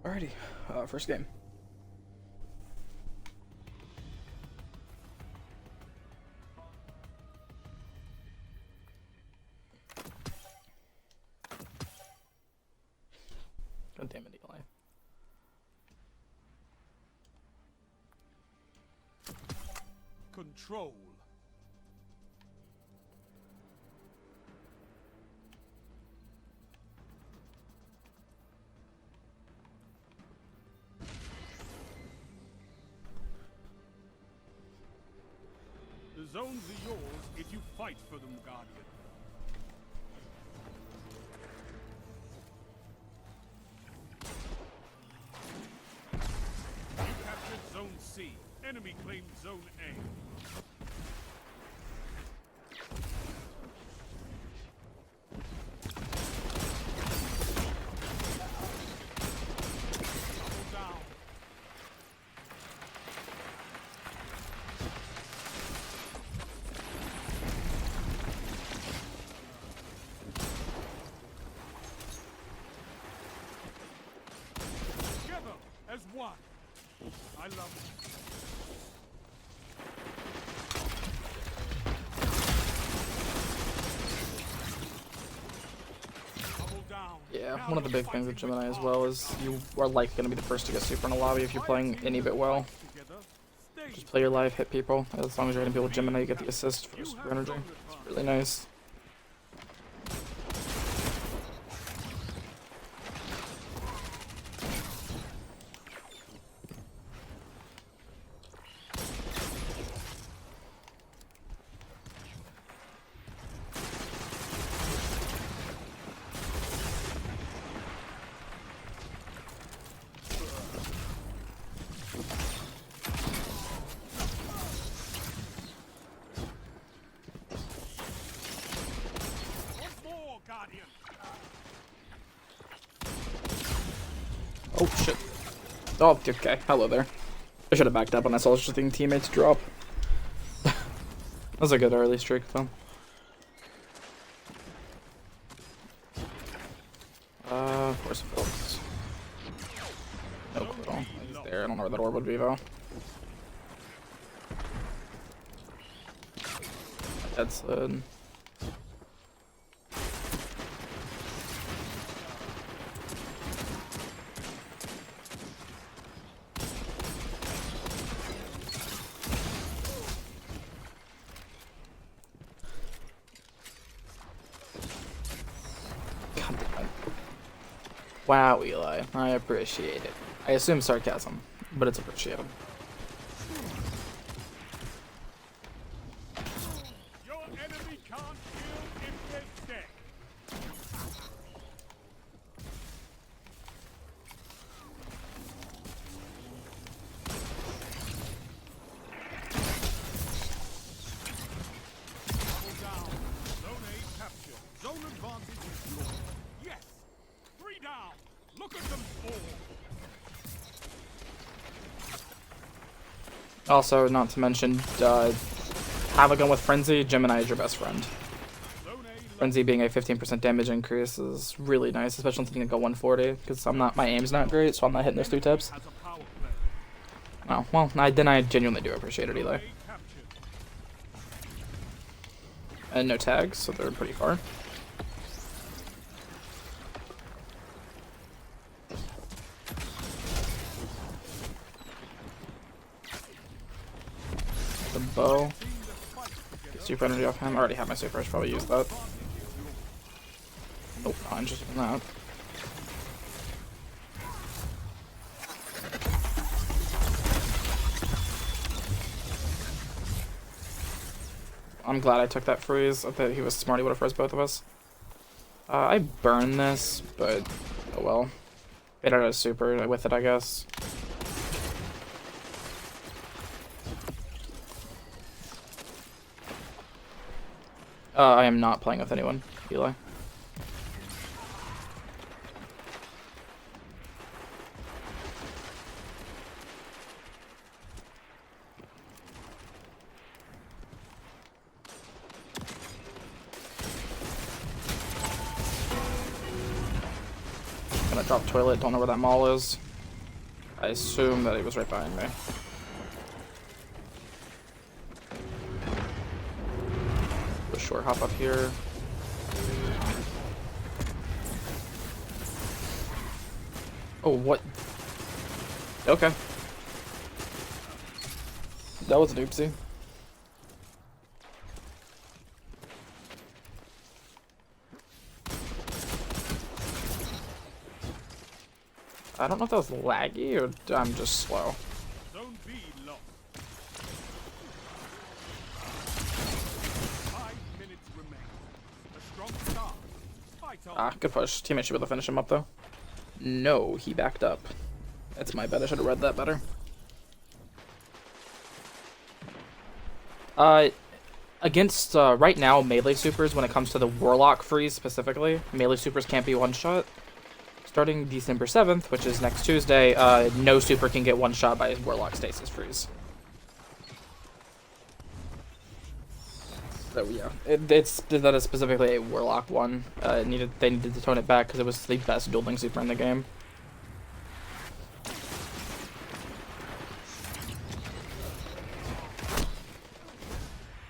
Alrighty, first game. God damn it, Eli. Control. The zones are yours if you fight for them, Guardian. You captured Zone C. Enemy claimed Zone A. Double down. Together as one. I love it. Double down. Yeah, one of the big things with Gemini as well is you are likely going to be the first to get super in a lobby if you're playing any bit well. Just play your life, hit people. As long as you're going to be with Gemini, you get the assist for super energy. It's really nice. Guardian. Oh shit. Oh, okay. Hello there. I should have backed up when I saw just seeing teammates drop. That was a good early streak though. Where's Phillips? No clue at all. He's there. I don't know where that orb would be though. That's Wow, Eli. I appreciate it. I assume sarcasm, but it's appreciated. Your enemy can't kill if they're dead. Double down. Zone A captured. Zone advantage is yours. Yes. 3 down. Look at them fall. Also, not to mention, have a gun with Frenzy, Gemini is your best friend. Zone A Frenzy being a 15% damage increase is really nice, especially if you can go 140, because my aim's not great, so I'm not hitting those 2 tips. has a power play. Oh, well, I genuinely do appreciate it, Eli. A captured. And no tags, so they're pretty far. The bow. Get super energy off him. I already have my super, I should probably use that. Nope, not interested in that. I'm glad I took that freeze. I thought he was smart, he would have froze both of us. I burn this, but oh well. Get out of super with it, I guess. I am not playing with anyone, Eli. Gonna drop toilet, don't know where that mall is. I assume that he was right behind me. Do a short hop up here. Oh, what? Okay. That was an oopsie. I don't know if that was laggy or I'm just slow. Zone B lost. 5 minutes remain. A strong start. Fight on. Ah, good push. Teammate should be able to finish him up though. No, he backed up. That's my bad. I should have read that better. Against right now melee supers, when it comes to the Warlock freeze specifically, melee supers can't be one shot. Starting December 7th, which is next Tuesday, no super can get one shot by his Warlock stasis freeze. So yeah, that is specifically a Warlock one. They needed to tone it back because it was the best dueling super in the game.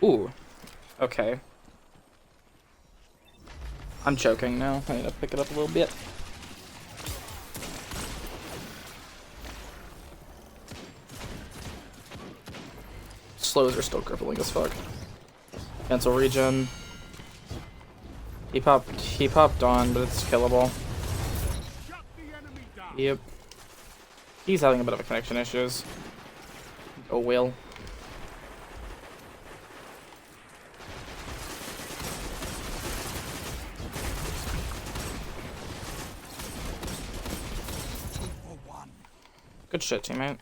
Ooh, okay. I'm choking now. I need to pick it up a little bit. Slows are still crippling as fuck. Cancel regen. He popped on, but it's killable. Shut the enemy down. Yep. He's having a bit of a connection issues. Oh well. Good shit, teammate.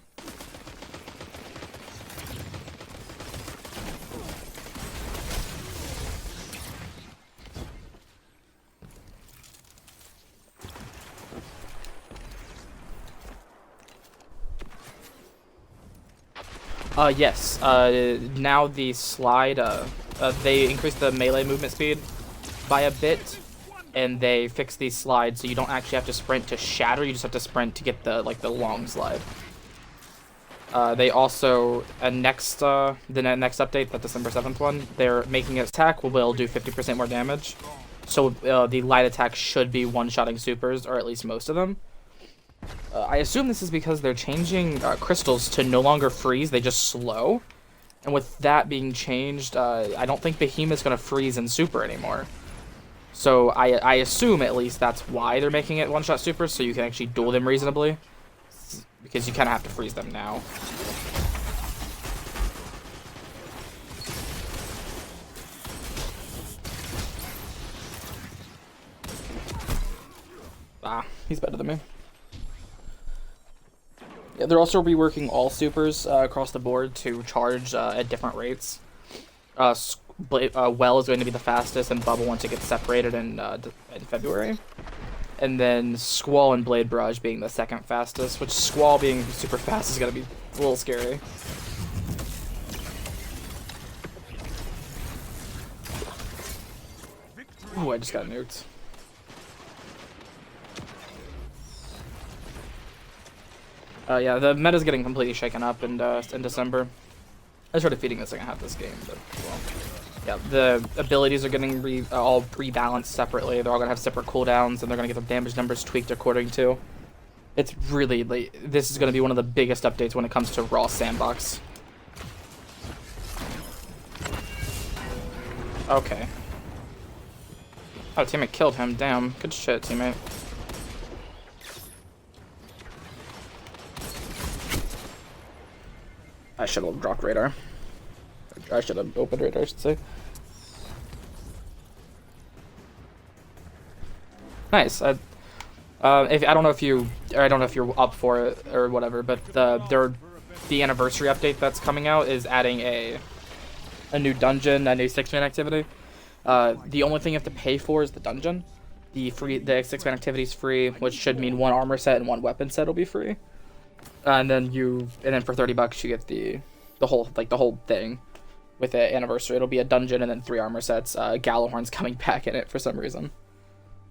Yes. Now the slide, they increased the melee movement speed by a bit, and they fixed these slides so you don't actually have to sprint to shatter, you just have to sprint to get the long slide. They also, the next update, the December 7th one, they're making its attack will do 50% more damage. So the light attack should be one-shotting supers, or at least most of them. I assume this is because they're changing crystals to no longer freeze, they just slow. And with that being changed, I don't think Behemoth's going to freeze in super anymore. So I assume at least that's why they're making it one-shot supers, so you can actually duel them reasonably. Because you kind of have to freeze them now. Ah, he's better than me. Yeah, they're also reworking all supers across the board to charge at different rates. Well is going to be the fastest, and Bubble once it gets separated in February. And then Squall and Blade Barrage being the second fastest, which Squall being super fast is going to be a little scary. Ooh, I just got nuked. Yeah, the meta's getting completely shaken up in December. I started feeding the second half of this game, but well. Yeah, the abilities are getting all rebalanced separately. They're all going to have separate cooldowns, and they're going to get their damage numbers tweaked according to. It's really late. This is going to be one of the biggest updates when it comes to Raw Sandbox. Okay. Oh, teammate killed him. Damn. Good shit, teammate. I should have dropped radar. I should have opened radar, I should say. Nice. I don't know if you're up for it or whatever, but the anniversary update that's coming out is adding a new dungeon, a new 6-man activity. The only thing you have to pay for is the dungeon. The 6-man activity is free, which should mean 1 armor set and 1 weapon set will be free. And then for $30 you get the whole thing with the anniversary. It'll be a dungeon and then 3 armor sets. Gallahorn's coming back in it for some reason.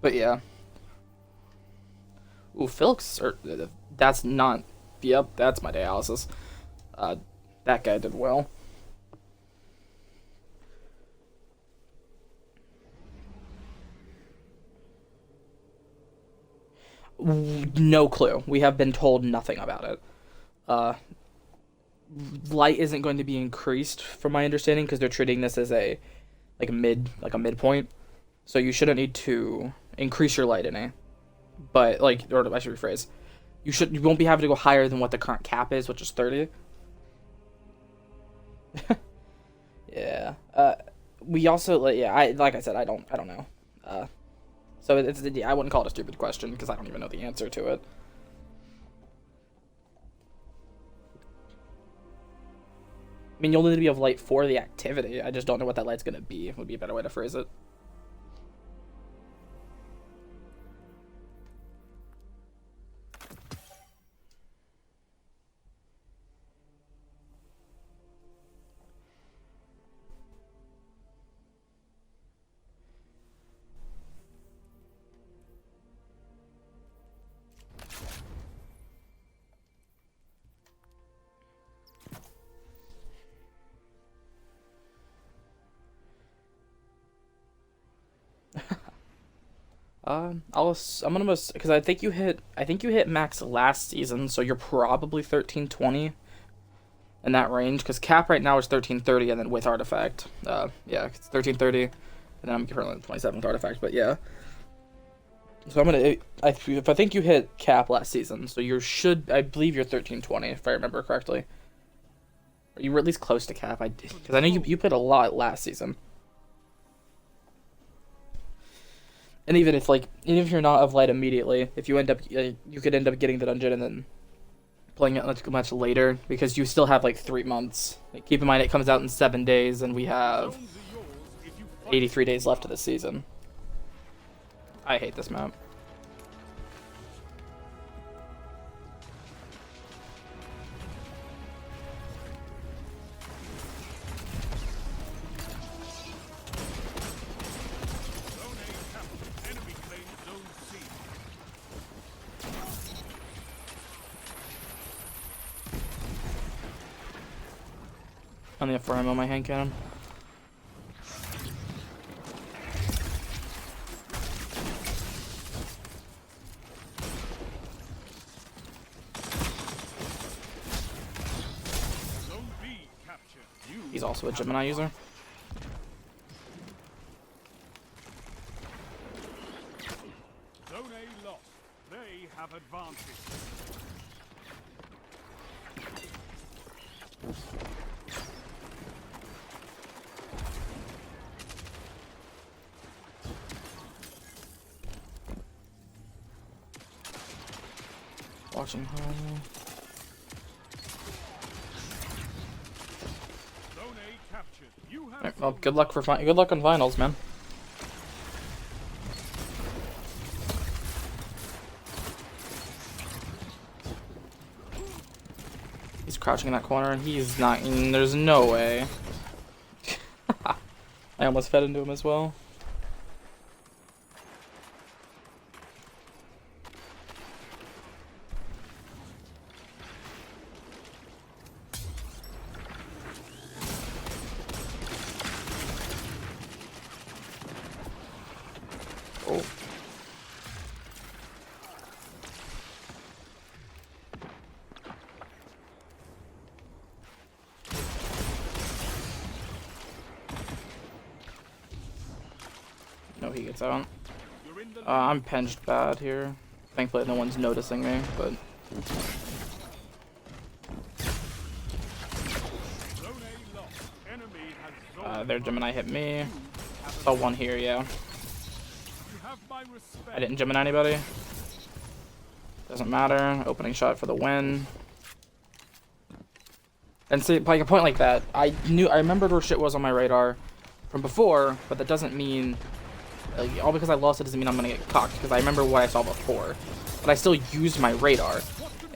But yeah. Ooh, Philix, that's not Yep, that's my dialysis. That guy did well. No clue. We have been told nothing about it. Light isn't going to be increased, from my understanding, because they're treating this as a midpoint. So you shouldn't need to increase your light any. But or I should rephrase. You won't be having to go higher than what the current cap is, which is 30. Yeah. We also like I said, I don't know. So I wouldn't call it a stupid question because I don't even know the answer to it. I mean, you'll need to be of light for the activity. I just don't know what that light's gonna be. Would be a better way to phrase it. I'm gonna because I think you hit max last season, so you're probably 1320 in that range. Because cap right now is 1330, and then with artifact, yeah, it's 1330, and then I'm currently 27 with artifact. But yeah, so if I think you hit cap last season, so I believe you're 1320 if I remember correctly. Or you were at least close to cap. Because I know you played a lot last season. And even if you're not of light immediately, if you you could end up getting the dungeon and then playing it much later because you still have 3 months. Keep in mind it comes out in 7 days, and we have 83 days left of the season. I hate this map. I only have 4 ammo on my hand cannon. He's also a Gemini user. Zone A lost. They have advantage. Watching home. Zone A captured. You have Right, well, good luck on finals, man. He's crouching in that corner, and he's not. There's no way. I almost fed into him as well. Oh. No, he gets out. I'm pinched bad here. Thankfully, no one's noticing me, but. Their Gemini hit me. Saw one here, yeah. I didn't Gemini anybody. Doesn't matter. Opening shot for the win. And see, like a point like that, I remembered where shit was on my radar from before, but that doesn't mean, all because I lost it doesn't mean I'm gonna get cocked, because I remember what I saw before. But I still used my radar.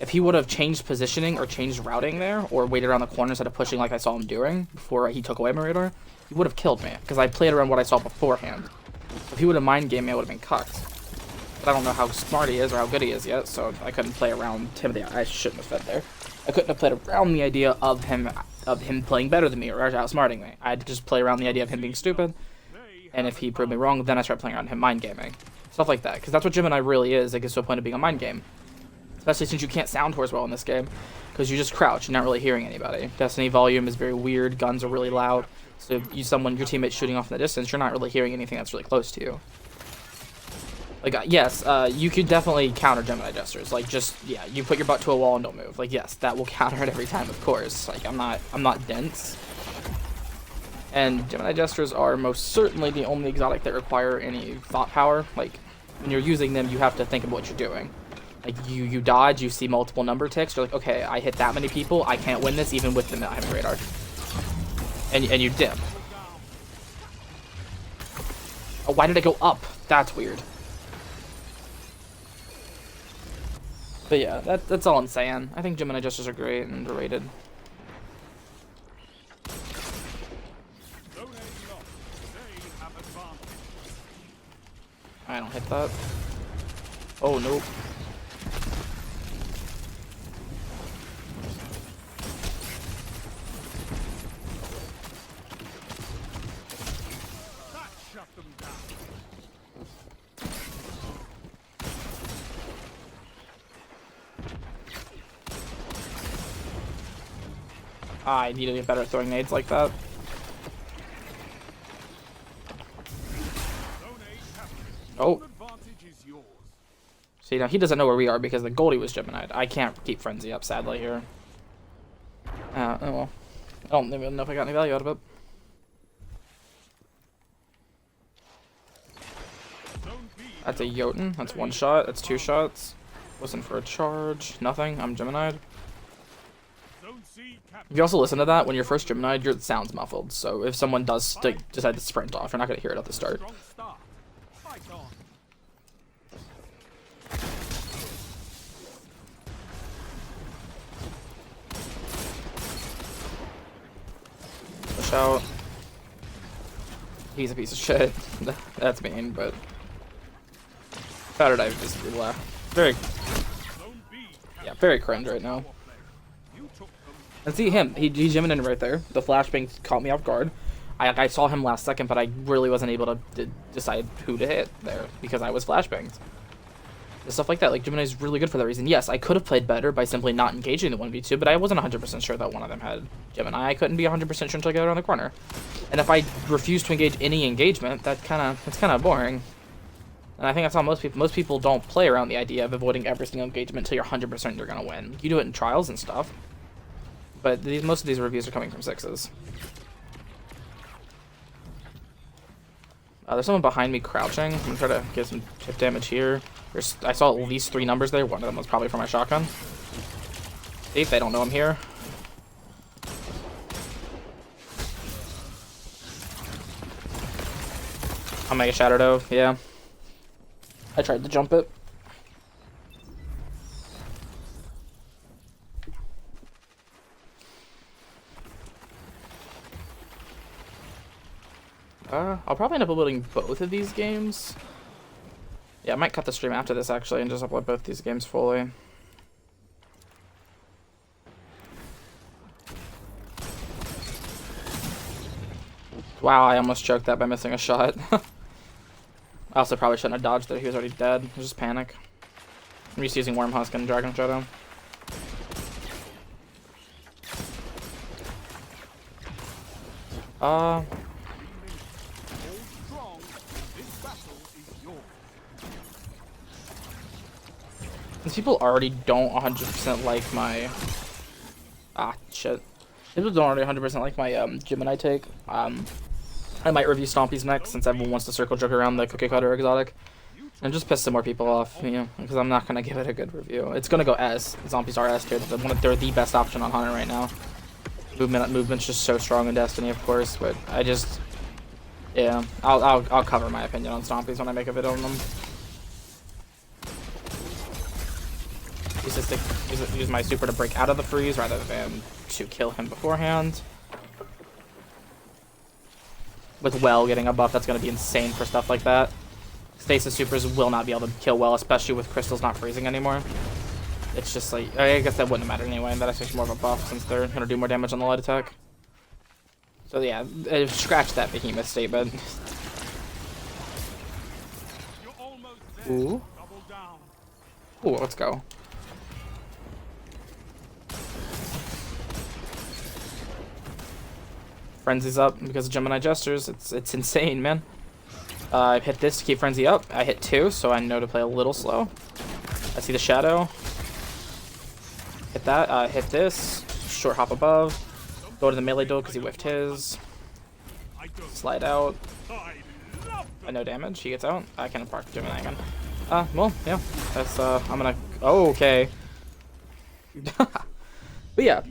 If he would have changed positioning or changed routing there, or waited around the corner instead of pushing like I saw him doing before he took away my radar, he would have killed me, because I played around what I saw beforehand. If he would have mind gamed me, I would have been cocked. But I don't know how smart he is or how good he is yet, so I couldn't play around him. I shouldn't have fed there. I couldn't have played around the idea of him playing better than me or outsmarting me. I had to just play around the idea of him being stupid, and if he proved me wrong, then I start playing around him mind gaming. Stuff like that, because that's what Gemini really is. It gets to a point of being a mind game. Especially since you can't sound horse well in this game, because you just crouch, you're not really hearing anybody. Destiny volume is very weird, guns are really loud, so if your teammate's shooting off in the distance, you're not really hearing anything that's really close to you. Like, yes, you could definitely counter Gemini jesters. Like, just, yeah, you put your butt to a wall and don't move. Like, yes, that will counter it every time, of course. Like, I'm not dense. And Gemini jesters are most certainly the only exotic that require any thought power. Like, when you're using them, you have to think of what you're doing. Like, you dodge, you see multiple number ticks, you're like, okay, I hit that many people, I can't win this even with them not having radar. And you dip. Oh, why did it go up? That's weird. But yeah, that's all I'm saying. I think Gemini jesters are great and underrated. I don't hit that. Oh, nope. I need to get better at throwing nades like that. Oh. See, now he doesn't know where we are because the Goldie was Gemini. I can't keep Frenzy up, sadly, here. Oh well. I don't even know if I got any value out of it. That's a Jotun. That's one shot. That's two shots. Listen for a charge. Nothing. I'm Gemini. If you also listen to that, when you're first Gemini, your sound's muffled. So if someone does decide to sprint off, you're not going to hear it at the start. Push out. He's a piece of shit. That's mean, but... Powder Dive just very... Yeah, very cringe right now. And see him, he's Gemini right there. The flashbang caught me off guard. I saw him last second, but I really wasn't able to decide who to hit there because I was flashbanged. And stuff like that, like Gemini's really good for that reason. Yes, I could have played better by simply not engaging the 1v2, but I wasn't 100% sure that one of them had Gemini. I couldn't be 100% sure until I got around the corner. And if I refuse to engage any engagement, it's kind of boring. And I think that's how most people don't play around the idea of avoiding every single engagement until you're 100% you're gonna win. You do it in trials and stuff. But most of these reviews are coming from 6s. There's someone behind me crouching. I'm gonna try to get some hip damage here. I saw at least 3 numbers there. One of them was probably for my shotgun. See if they don't know I'm here. I'll make a Shadow Dove, yeah. I tried to jump it. I'll probably end up uploading both of these games. Yeah, I might cut the stream after this actually and just upload both these games fully. Wow, I almost choked that by missing a shot. I also probably shouldn't have dodged there. He was already dead. It was just panic. I'm just using Worm Husk and Dragon Shadow. These people already don't 100% like my... Ah, shit. People don't already 100% like my Gemini take. I might review Stompy's next since everyone wants to circle jerk around the cookie cutter exotic. And just piss some more people off, you know, because I'm not going to give it a good review. It's going to go S. Zombies are S tier. They're the best option on Hunter right now. Movement's just so strong in Destiny, of course, but I just... Yeah, I'll cover my opinion on Stompies when I make a video on them. Use my super to break out of the freeze rather than to kill him beforehand. With Well getting a buff, that's going to be insane for stuff like that. Stasis supers will not be able to kill well, especially with crystals not freezing anymore. It's just like, I guess that wouldn't matter anyway. That actually is more of a buff since they're gonna do more damage on the light attack. So yeah, scratch that behemoth statement. You're almost there. Ooh. Double down. Ooh, let's go. Frenzy's up because of Gemini Jesters. It's insane, man. I hit this to keep Frenzy up. I hit 2, so I know to play a little slow. I see the shadow. Hit that. Hit this. Short hop above. Go to the melee duel because he whiffed his. Slide out. I no damage. He gets out. I can park Gemini again. Well, yeah. That's, I'm gonna... Oh, okay. But yeah,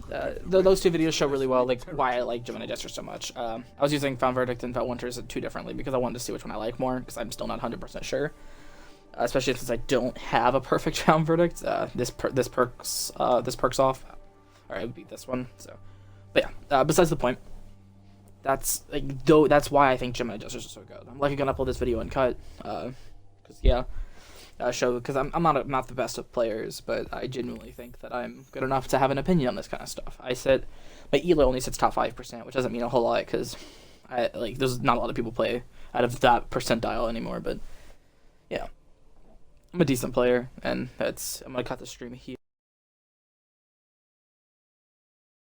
those two videos show really well, like, why I like Gemini Jester so much. I was using Found Verdict and Felt Winters 2 differently because I wanted to see which one I like more, because I'm still not 100% sure. Especially since I don't have a perfect Found Verdict. This perks off. Alright, I would beat this one, so. But yeah, besides the point, that's why I think Gemini Jesters are so good. I'm likely gonna upload this video uncut, because yeah. Because I'm not the best of players, but I genuinely think that I'm good enough to have an opinion on this kind of stuff. My elo only sits top 5%, which doesn't mean a whole lot, because there's not a lot of people play out of that percentile anymore. But yeah, I'm a decent player, and I'm gonna cut the stream here.